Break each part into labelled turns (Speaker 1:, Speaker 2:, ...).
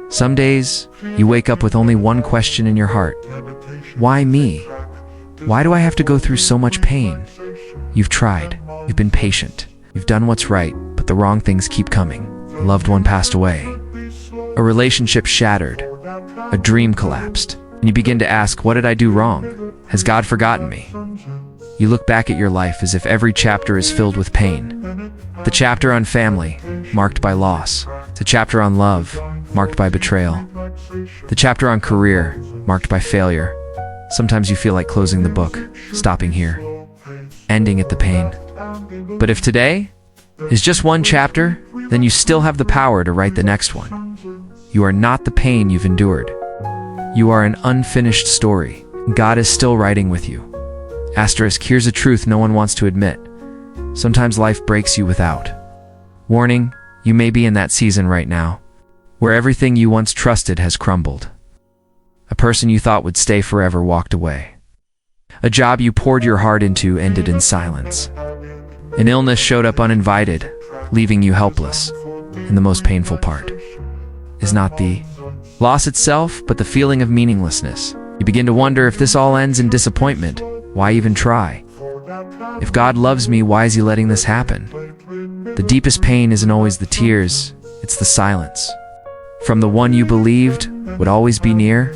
Speaker 1: Some days, you wake up with only one question in your heart. Why me? Why do I have to go through so much pain? You've tried. You've been patient. You've done what's right, but the wrong things keep coming. A loved one passed away. A relationship shattered. A dream collapsed. And you begin to ask, what did I do wrong? Has God forgotten me? You look back at your life as if every chapter is filled with pain. The chapter on family, marked by loss. The chapter on love, marked by betrayal. The chapter on career, marked by failure. Sometimes you feel like closing the book, stopping here, ending at the pain. But if today is just one chapter, then you still have the power to write the next one. You are not the pain you've endured. You are an unfinished story. God is still writing with you. Asterisk, here's a truth no one wants to admit. Sometimes life breaks you without. Warning, you may be in that season right now, where everything you once trusted has crumbled. A person you thought would stay forever walked away. A job you poured your heart into ended in silence. An illness showed up uninvited, leaving you helpless. And the most painful part is not the loss itself, but the feeling of meaninglessness. You begin to wonder, if this all ends in disappointment, why even try? If God loves me, why is he letting this happen? The deepest pain isn't always the tears, it's the silence. From the one you believed would always be near,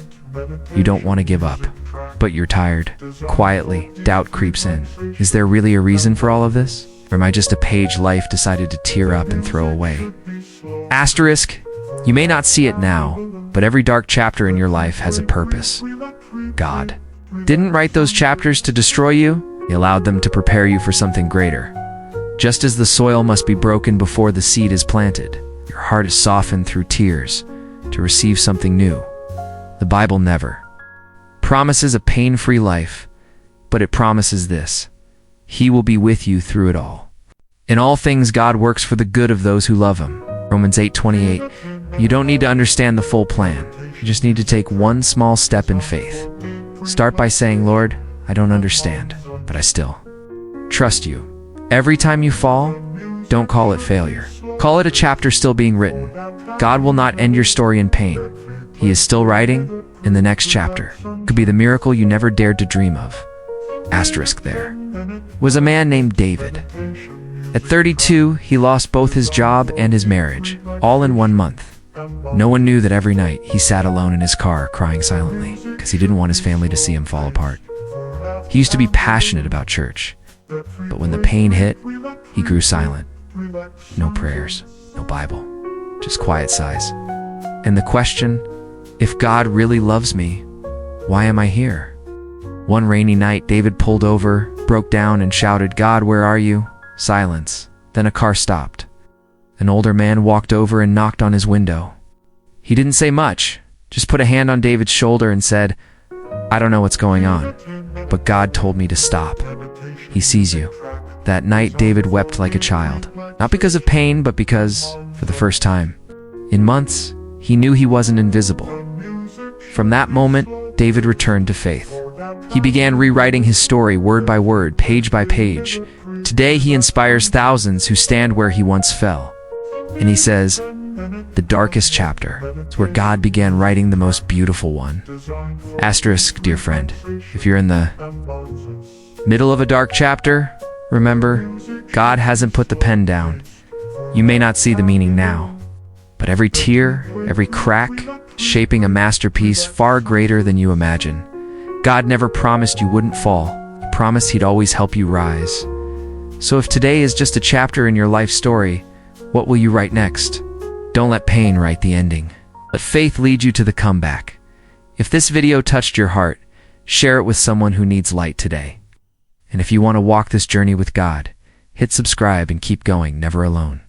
Speaker 1: you don't want to give up, but you're tired. Quietly, doubt creeps in. Is there really a reason for all of this? Or am I just a page life decided to tear up and throw away? Asterisk, you may not see it now, but every dark chapter in your life has a purpose. God didn't write those chapters to destroy you, he allowed them to prepare you for something greater. Just as the soil must be broken before the seed is planted, your heart is softened through tears to receive something new. The Bible never promises a pain-free life, but it promises this: he will be with you through it all. In all things, God works for the good of those who love him. Romans 8:28. You don't need to understand the full plan. You just need to take one small step in faith. Start by saying, Lord, I don't understand, but I still trust you. Every time you fall, don't call it failure. Call it a chapter still being written. God will not end your story in pain. He is still writing, and the next chapter could be the miracle you never dared to dream of. Asterisk, there was a man named David. At 32, he lost both his job and his marriage, all in 1 month. No one knew that every night he sat alone in his car crying silently because he didn't want his family to see him fall apart. He used to be passionate about church, but when the pain hit, he grew silent. No prayers, no Bible, just quiet sighs. And the question, if God really loves me, why am I here? One rainy night, David pulled over, broke down, and shouted, God, where are you? Silence. Then a car stopped. An older man walked over and knocked on his window. He didn't say much, just put a hand on David's shoulder and said, I don't know what's going on, but God told me to stop. He sees you. That night, David wept like a child, not because of pain, but because, for the first time in months, he knew he wasn't invisible. From that moment, David returned to faith. He began rewriting his story word by word, page by page. Today, he inspires thousands who stand where he once fell. And he says, the darkest chapter is where God began writing the most beautiful one. Asterisk, dear friend, if you're in the middle of a dark chapter, remember, God hasn't put the pen down. You may not see the meaning now, but every tear, every crack, shaping a masterpiece far greater than you imagine. God never promised you wouldn't fall. He promised he'd always help you rise. So if today is just a chapter in your life story, what will you write next? Don't let pain write the ending. Let faith lead you to the comeback. If this video touched your heart, share it with someone who needs light today. And if you want to walk this journey with God, hit subscribe and keep going, never alone.